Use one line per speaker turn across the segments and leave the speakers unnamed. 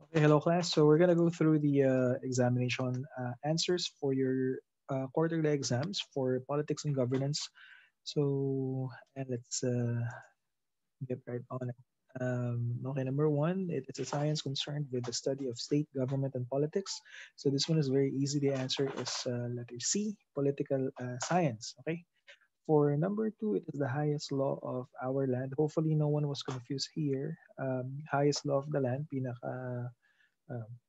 Okay, hello class. So we're gonna go through the examination answers for your quarterly exams for politics and governance. So and let's get right on it. Okay, number one, it is a science concerned with the study of state government and politics. So this one is very easy. The answer is letter C, political science. Okay. For number two, it is the highest law of our land. Hopefully, no one was confused here. Highest law of the land, pinaka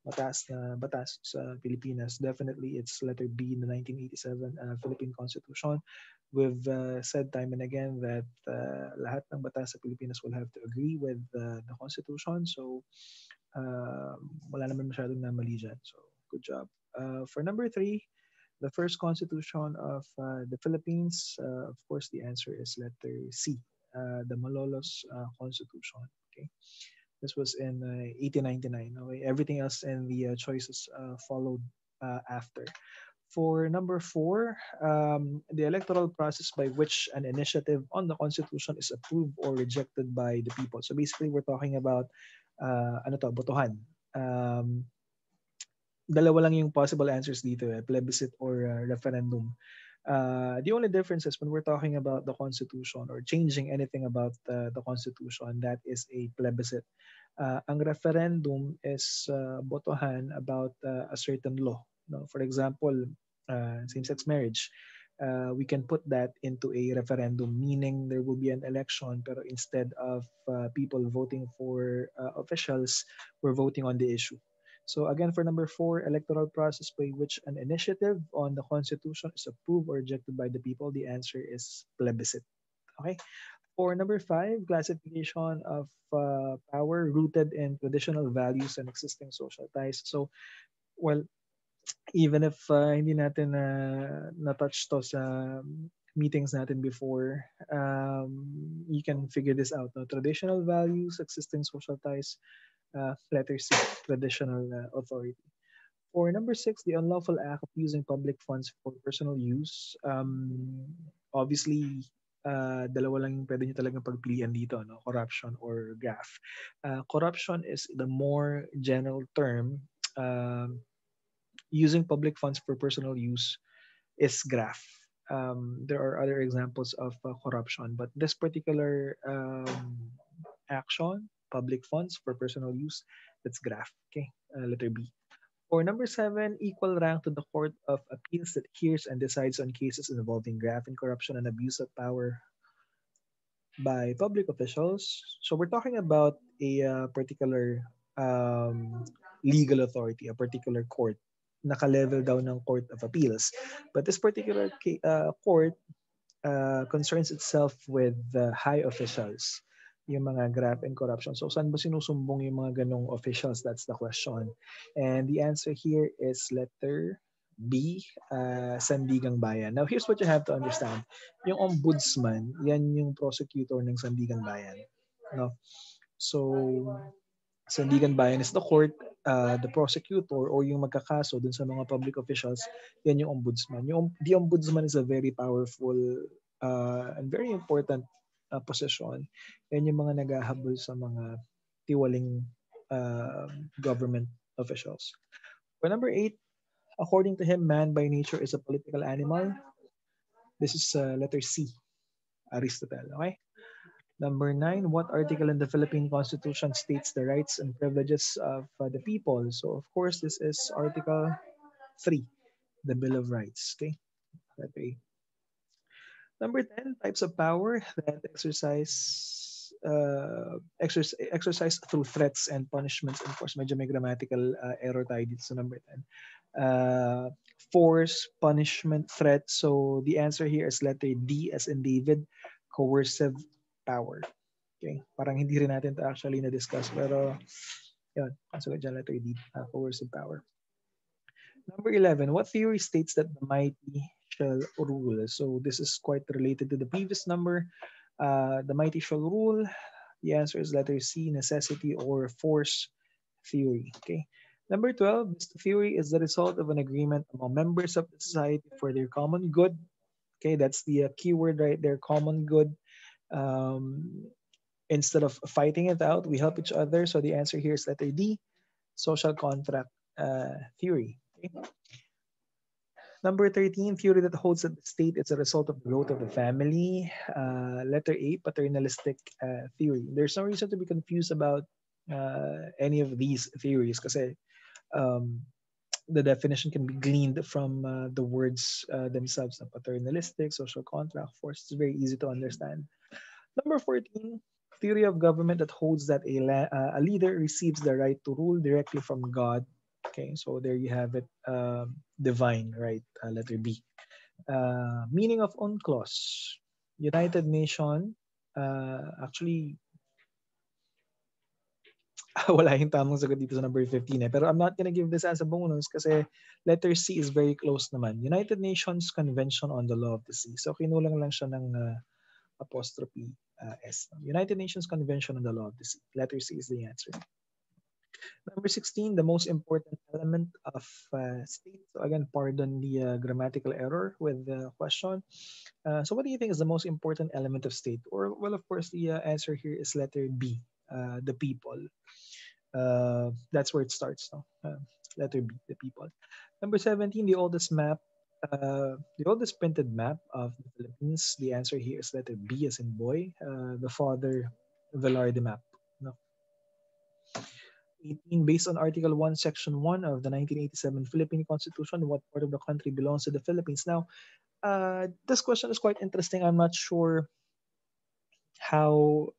mataas na batas sa Pilipinas. Definitely, it's letter B in the 1987 Philippine Constitution. We've said time and again that lahat ng batas sa Pilipinas will have to agree with the Constitution. So, wala naman masyadong namali dyan. So, good job. For number three, the first constitution of the Philippines, of course, the answer is letter C, the Malolos Constitution. Okay. This was in 1899. Okay, everything else and the choices followed after. For number four, the electoral process by which an initiative on the Constitution is approved or rejected by the people. So basically, we're talking about ano to, botohan. Um, Dalawa lang yung possible answers dito, plebiscite or referendum. The only difference is when we're talking about the Constitution or changing anything about the Constitution, that is a plebiscite. Ang referendum is botohan about a certain law. No? For example, same-sex marriage. We can put that into a referendum, meaning there will be an election, pero instead of people voting for officials, we're voting on the issue. So again, for number four, electoral process by which an initiative on the Constitution is approved or rejected by the people, the answer is plebiscite. Okay. For number five, classification of power rooted in traditional values and existing social ties. So, well, even if hindi natin na-touch to sa meetings natin before, you can figure this out. No? Traditional values, existing social ties, letter C, traditional authority. For number six, the unlawful act of using public funds for personal use. Obviously, dalawa lang yung pwede nyo talagang pagpilian dito, no? Corruption or graft. Corruption is the more general term. Using public funds for personal use is graft. There are other examples of corruption, but this particular action, public funds for personal use, that's graft. Okay, letter B. For number seven, equal rank to the Court of Appeals that hears and decides on cases involving graft and corruption and abuse of power by public officials. So we're talking about a particular legal authority, a particular court, naka-level down ng Court of Appeals. But this particular court concerns itself with high officials, yung mga graft and corruption. So saan ba sinusumbong yung mga ganong officials? That's the question. And the answer here is letter B, Sandigang Bayan. Now here's what you have to understand. Yung ombudsman, yan yung prosecutor ng Sandigang Bayan. No? So Sandigan Bayan is the court, the prosecutor or yung magkakaso dun sa mga public officials, yan yung ombudsman. The ombudsman is a very powerful and very important position. Yan yung mga naghahabol sa mga tiwaling uh, government officials. For number eight, according to him, man by nature is a political animal. This is letter C, Aristotle. Okay? Number nine, what article in the Philippine Constitution states the rights and privileges of the people? So, of course, this is Article 3, the Bill of Rights. Okay? Letter A. Number 10, types of power that exercise through threats and punishments. Of course, medyo may grammatical error tayo dito sa number 10. Force, punishment, threat. So the answer here is letter D as in David, coercive power. Okay? Parang hindi rin natin to actually na-discuss pero yun, so dyan letter D, coercive power. Number 11, what theory states that the mighty shall rule? So this is quite related to the previous number. The mighty shall rule. The answer is letter C, necessity or force theory. Okay. Number 12, this theory is the result of an agreement among members of the society for their common good. Okay, that's the keyword right there, common good. Um, Instead of fighting it out, we help each other. So the answer here is letter D, social contract theory. Okay? Number 13, theory that holds that the state is a result of the growth of the family. Letter A, paternalistic theory. There's no reason to be confused about any of these theories because um, the definition can be gleaned from the words themselves. The paternalistic, social contract, force. It's very easy to understand. Number 14, theory of government that holds that a leader receives the right to rule directly from God. Okay, so there you have it. Divine, right? Letter B. Meaning of UNCLOS. United Nation. Actually, wala yung tamang sagot dito sa number 15 eh. Pero I'm not gonna give this as a bonus kasi letter C is very close naman. United Nations Convention on the Law of the Sea. So kinulang lang siya ng apostrophe S. United Nations Convention on the Law of the Sea. Letter C is the answer. Number 16, the most important element of state. So again, pardon the grammatical error with the question. So what do you think is the most important element of state? Or, well, of course, the answer here is letter B, the people. That's where it starts. No? Letter B, the people. Number 17, the oldest printed map of the Philippines. The answer here is letter B as in boy, the father Velarde map. No? 18, based on Article 1, Section 1 of the 1987 Philippine Constitution, what part of the country belongs to the Philippines? Now, this question is quite interesting. I'm not sure how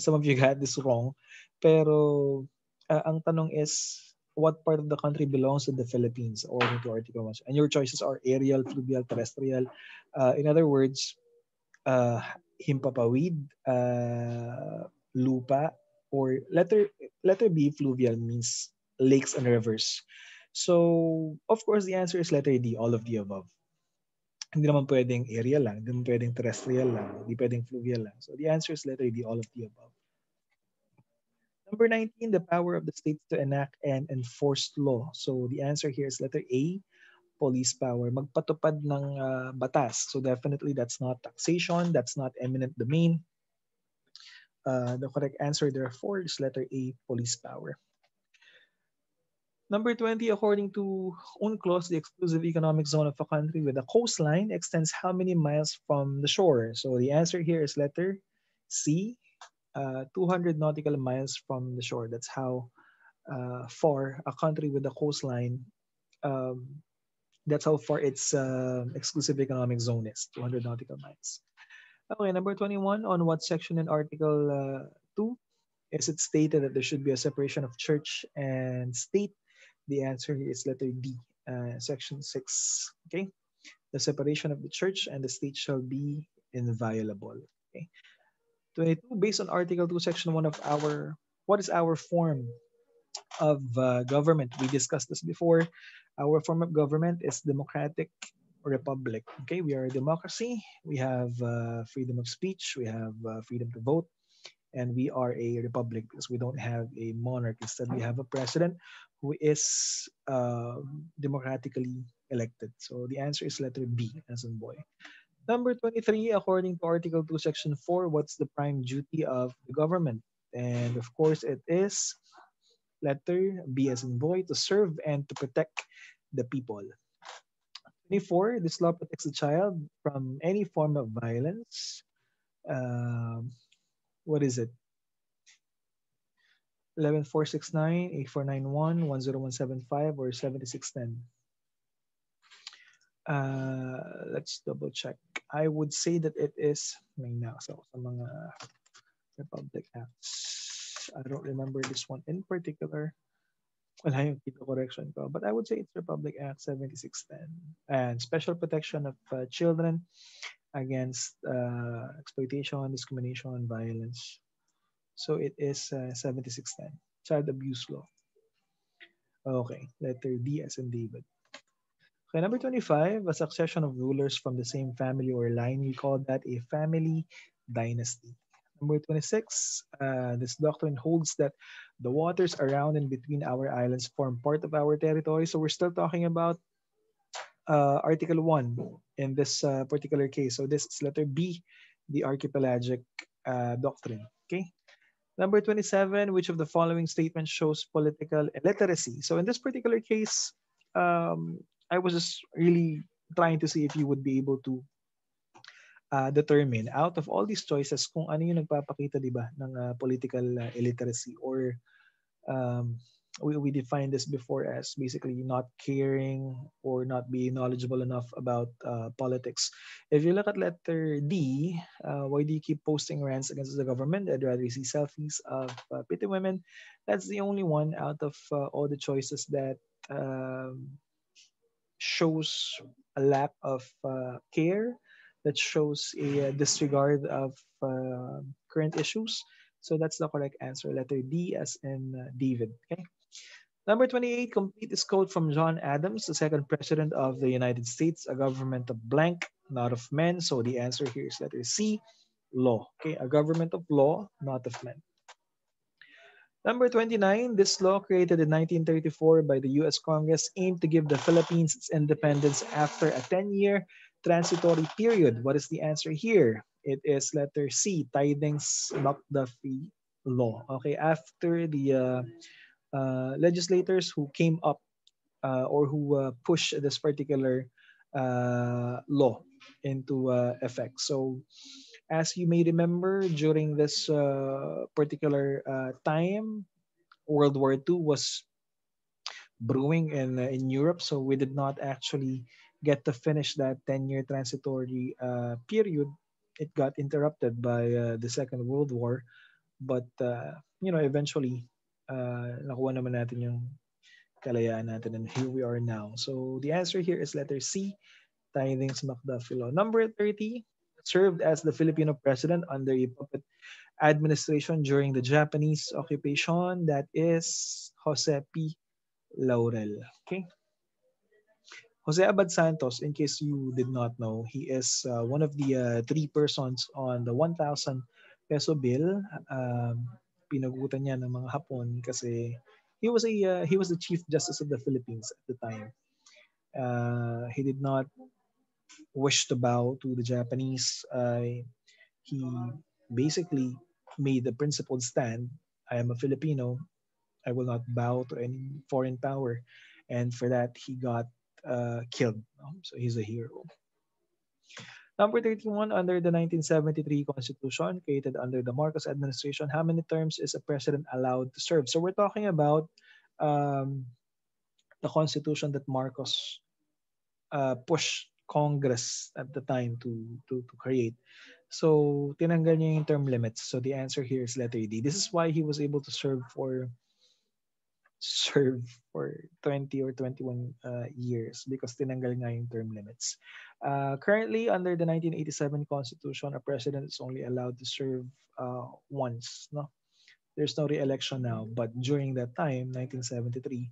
some of you got this wrong. Pero ang tanong is, what part of the country belongs to the Philippines according to Article 1? And your choices are aerial, fluvial, terrestrial. In other words, himpapawid, lupa, or letter B, fluvial means lakes and rivers. So, of course, the answer is letter D, all of the above. Hindi naman pwedeng aerial lang, hindi naman pwedeng terrestrial lang, hindi pwedeng fluvial lang. So the answer is letter D, all of the above. Number 19, the power of the states to enact and enforce law. So the answer here is letter A, police power. Magpatupad ng batas. So definitely that's not taxation, that's not eminent domain. The correct answer therefore is letter A, police power. Number 20, according to UNCLOS, the exclusive economic zone of a country with a coastline extends how many miles from the shore? So the answer here is letter C, 200 nautical miles from the shore. That's how far a country with a coastline, that's how far its exclusive economic zone is, 200 nautical miles. Okay, number 21, on what section in Article 2 is it stated that there should be a separation of church and state? The answer here is letter D, section 6. Okay, the separation of the church and the state shall be inviolable. Okay, 22, based on Article 2, section 1 of what is our form of government? We discussed this before. Our form of government is democratic republic. Okay, we are a democracy. We have freedom of speech. We have freedom to vote, and we are a republic because we don't have a monarch. Instead, we have a president who is democratically elected. So the answer is letter B, as in boy. Number 23, according to Article 2, Section 4, what's the prime duty of the government? And of course, it is letter B, as in boy, to serve and to protect the people. 24, this law protects the child from any form of violence. What is it? 11469, 8491, 10175, or 7610? Let's double check. I would say that it is, may nasa ako sa mga Republic Acts. I don't remember this one in particular. Wala yung keto correction ko. But I would say it's Republic Act 7610. And special protection of children against exploitation, discrimination, violence. So it is 7610. Child abuse law. Okay, letter D as in David. Okay, number 25, a succession of rulers from the same family or line, we call that a family dynasty. Number 26, this doctrine holds that the waters around and between our islands form part of our territory. So we're still talking about Article 1 in this particular case. So this is letter B, the archipelagic doctrine. Okay. Number 27, which of the following statements shows political illiteracy? So in this particular case, I was just really trying to see if you would be able to determine out of all these choices kung ano yung nagpapakita, di ba, ng political illiteracy or um, we defined this before as basically not caring or not being knowledgeable enough about politics. If you look at letter D, why do you keep posting rants against the government? I'd rather see selfies of pretty women. That's the only one out of all the choices that shows a lack of care, that shows a disregard of current issues. So that's the correct answer, letter D as in David. Okay. Number 28, complete this quote from John Adams, the second president of the United States, a government of blank, not of men. So the answer here is letter C, law. Okay, a government of law, not of men. Number 29, this law created in 1934 by the US Congress aimed to give the Philippines its independence after a 10-year transitory period. What is the answer here? It is letter C, Tidings-McDuffie law. Okay, after the legislators who came up or who pushed this particular law into effect. So as you may remember, during this particular time, World War II was brewing in Europe, so we did not actually get to finish that 10-year transitory period. It got interrupted by the Second World War, but eventually, nakuha naman natin yung kalayaan natin, and here we are now. So the answer here is letter C, Tidings McDuffie law. Number 30, served as the Filipino president under a puppet administration during the Japanese occupation. That is Jose P. Laurel. Okay. Jose Abad Santos, in case you did not know, he is one of the three persons on the 1,000 peso bill. Pinagutan niya ng mga Hapon kasi he was the Chief Justice of the Philippines at the time. He did not wish to bow to the Japanese. He basically made the principled stand. I am a Filipino. I will not bow to any foreign power. And for that, he got killed. So he's a hero. Number 31, under the 1973 Constitution, created under the Marcos administration, how many terms is a president allowed to serve? So we're talking about um, the Constitution that Marcos pushed Congress at the time to create. So tinanggal niya yung term limits. So the answer here is letter D. This is why he was able to serve for 20 or 21 years because tinanggal nga yung term limits. Currently, under the 1987 Constitution, a president is only allowed to serve once. No, there's no re-election now. But during that time, 1973,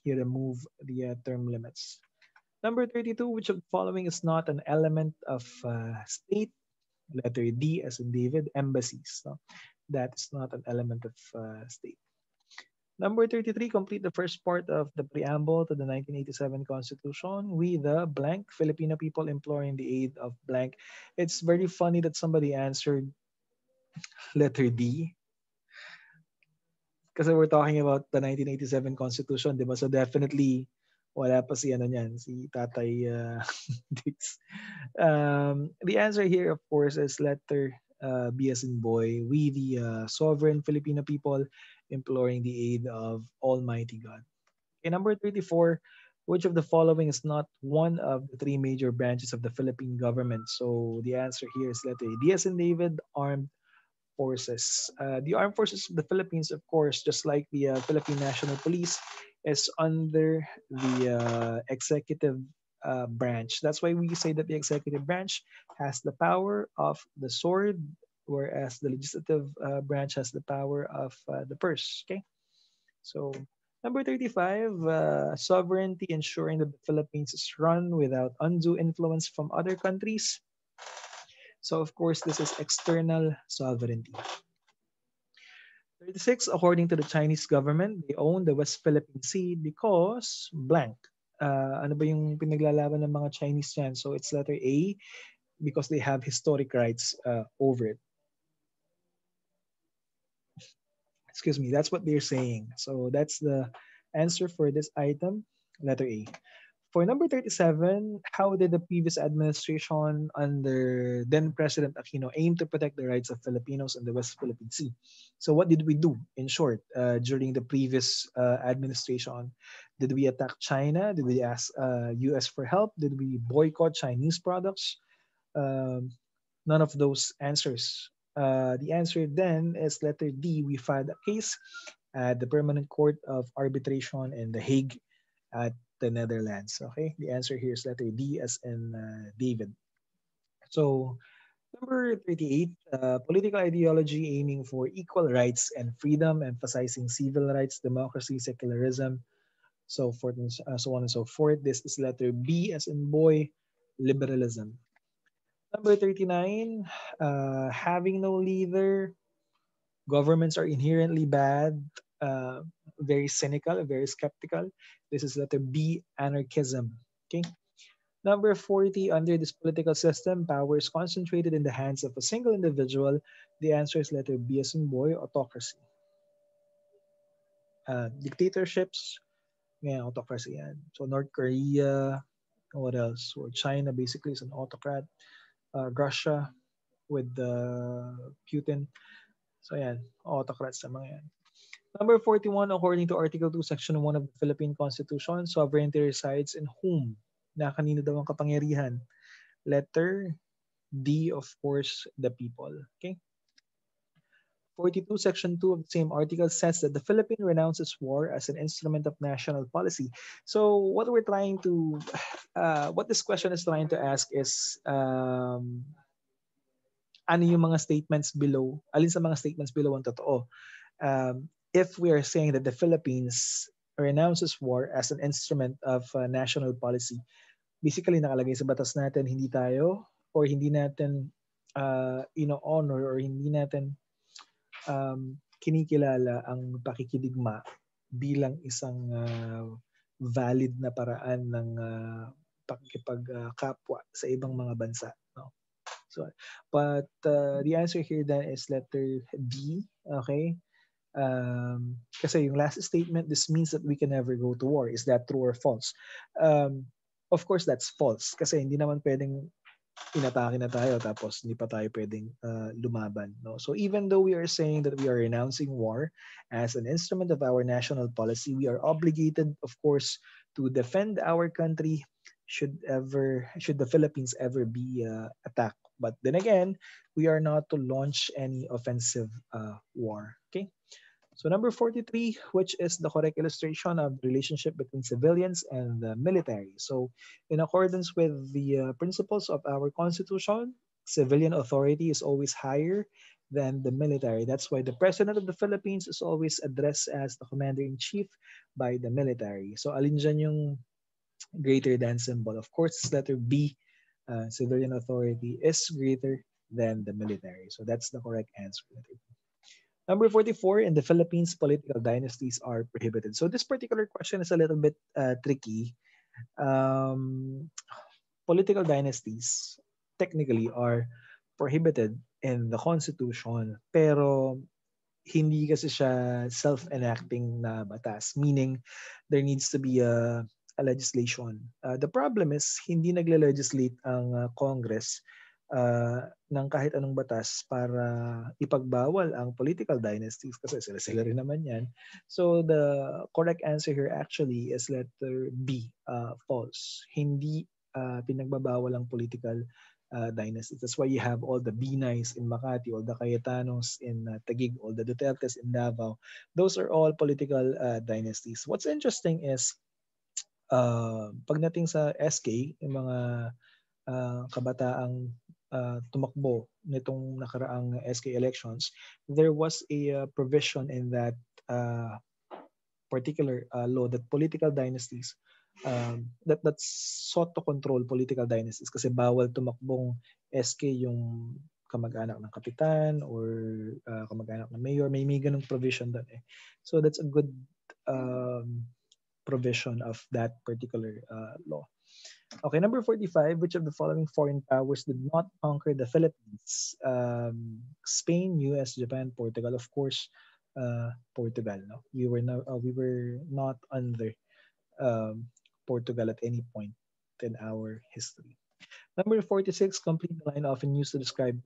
he removed the term limits. Number 32, which of the following is not an element of state? Letter D, as in David, embassies. No? That is not an element of state. Number 33, complete the first part of the preamble to the 1987 Constitution. We, the blank, Filipino people imploring the aid of blank. It's very funny that somebody answered letter D. Kasi we're talking about the 1987 Constitution, di ba? So definitely, wala pa si ano niyan, si Tatay Dix. The answer here, of course, is letter B as in boy. We, the sovereign Filipino people, imploring the aid of Almighty God. Okay, number 34, which of the following is not one of the three major branches of the Philippine government? So the answer here is letter A. D as in David, armed forces. The armed forces of the Philippines, of course, just like the Philippine National Police, is under the executive branch. That's why we say that the executive branch has the power of the sword, whereas the legislative branch has the power of the purse. Okay, so number 35, sovereignty, ensuring that the Philippines is run without undue influence from other countries. So of course, this is external sovereignty. 36, according to the Chinese government, they own the West Philippine Sea because blank. Ano ba yung pinaglalaban ng mga Chinese yan? So it's letter A, because they have historic rights over it. Excuse me, that's what they're saying. So that's the answer for this item, letter A. For number 37, how did the previous administration under then President Aquino aim to protect the rights of Filipinos in the West Philippine Sea? So, what did we do, in short, during the previous administration? Did we attack China? Did we ask US for help? Did we boycott Chinese products? Um, None of those answers. The answer then is letter D. We filed a case at the Permanent Court of Arbitration in The Hague at the Netherlands. Okay, the answer here is letter D as in David. So, number 38, political ideology aiming for equal rights and freedom, emphasizing civil rights, democracy, secularism, so forth and so on and so forth. This is letter B as in boy, liberalism. Number 39, having no leader. Governments are inherently bad, very cynical, very skeptical. This is letter B, anarchism. Okay. Number 40, under this political system, power is concentrated in the hands of a single individual. The answer is letter B as in boy, autocracy. Dictatorships, yeah, autocracy yan. So North Korea, what else? Or China basically is an autocrat. Russia with Putin. So yan, autocrats sa mga yan. Number 41, according to Article 2, Section 1 of the Philippine Constitution, sovereignty resides in whom? Na kanino daw ang kapangyarihan? Letter D, of course, the people. Okay? 42, Section 2 of the same article says that the Philippines renounces war as an instrument of national policy. So what we're trying to, what this question is trying to ask is, ano yung mga statements below, alin sa mga statements below ang totoo. If we are saying that the Philippines renounces war as an instrument of national policy, basically nakalagay sa batas natin, hindi tayo or hindi natin ino-honor or hindi natin kinikilala ang pakikidigma bilang isang valid na paraan ng pakikipagkapwa sa ibang mga bansa. No? So, but the answer here then is letter D. Okay? Kasi yung last statement, this means that we can never go to war. Is that true or false? Of course, that's false. Kasi hindi naman pwedeng inatake na tayo tapos hindi pa tayo pwedeng lumaban. No? So even though we are saying that we are renouncing war as an instrument of our national policy, we are obligated, of course, to defend our country should the Philippines ever be attacked. But then again, we are not to launch any offensive war. Okay. So number 43, which is the correct illustration of the relationship between civilians and the military. So in accordance with the principles of our constitution, civilian authority is always higher than the military. That's why the president of the Philippines is always addressed as the commander-in-chief by the military. So alin dyan yung greater than symbol? Of course, letter B, civilian authority is greater than the military. So that's the correct answer. Letter B. Number 44, in the Philippines, political dynasties are prohibited. So this particular question is a little bit tricky. Political dynasties technically are prohibited in the Constitution, pero hindi kasi siya self-enacting na batas, meaning there needs to be a legislation. The problem is, hindi nagle-legislate ang Congress ng kahit anong batas para ipagbawal ang political dynasties kasi sila rin naman yan. So the correct answer here actually is letter B, false. Hindi pinagbabawal ang political dynasties. That's why you have all the Binays in Makati, all the Cayetanos in Taguig, all the Dutertes in Davao. Those are all political dynasties. What's interesting is pagdating sa SK, yung mga kabataang tumakbo nitong nakaraang SK elections, there was a provision in that particular law that political dynasties that sought to control political dynasties kasi bawal tumakbong SK yung kamag-anak ng kapitan or kamag-anak ng mayor. May ganung provision doon eh. So that's a good provision of that particular law. Okay, number 45, which of the following foreign powers did not conquer the Philippines? Spain, US, Japan, Portugal. Of course, Portugal. No, we were not under Portugal at any point in our history. Number 46, complete the line often used to describe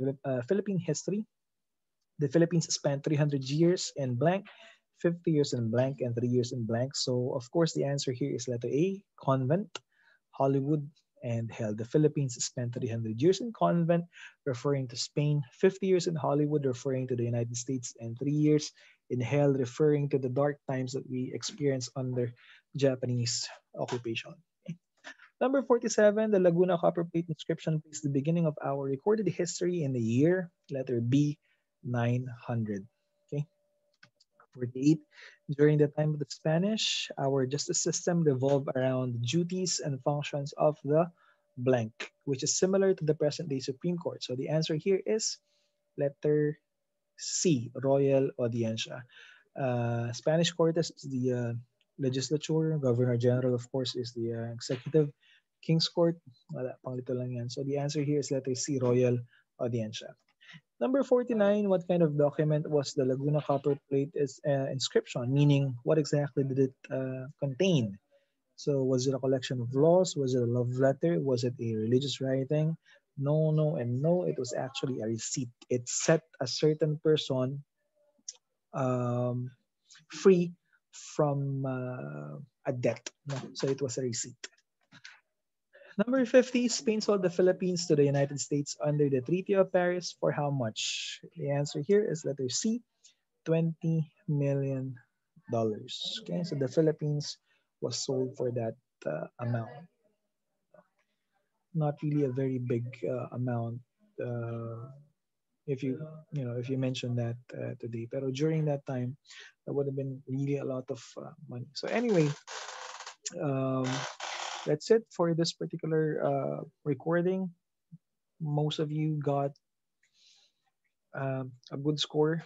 Philippine history. The Philippines spent 300 years in blank, 50 years in blank, and 3 years in blank. So, of course, the answer here is letter A, convent, Hollywood, and hell. The Philippines spent 300 years in convent, referring to Spain, 50 years in Hollywood, referring to the United States, and 3 years in hell, referring to the dark times that we experienced under Japanese occupation. Number 47, the Laguna copper plate inscription placed the beginning of our recorded history in the year, letter B, 900. Okay. 48, during the time of the Spanish, our justice system revolved around the duties and functions of the blank, which is similar to the present day Supreme Court. So the answer here is letter C, Royal Audiencia. Spanish Cortes is the legislature. Governor General, of course, is the executive. King's Court, wala, panglito lang yan. So the answer here is letter C, Royal Audiencia. Number 49, what kind of document was the Laguna copper plate is, inscription? Meaning, what exactly did it contain? So, was it a collection of laws? Was it a love letter? Was it a religious writing? No, no, and no. It was actually a receipt. It set a certain person um, free from a debt. No? So, it was a receipt. Number 50, Spain sold the Philippines to the United States under the Treaty of Paris for how much? The answer here is letter C, $20 million. Okay, so the Philippines was sold for that amount. Not really a very big amount uh, if you mention that today. Pero during that time, that would have been really a lot of money. So anyway, um, that's it for this particular recording. Most of you got a good score.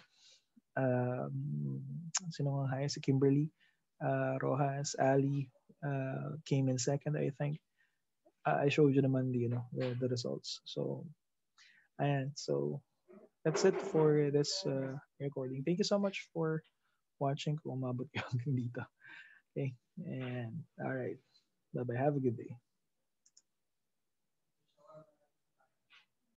Sino nga high? Si Kimberly, Rojas, Ali came in second, I think. I showed you naman the results. So, and so that's it for this recording. Thank you so much for watching kung umabot kayo hanggang dito. Okay, and all right. Bye-bye. Have a good day.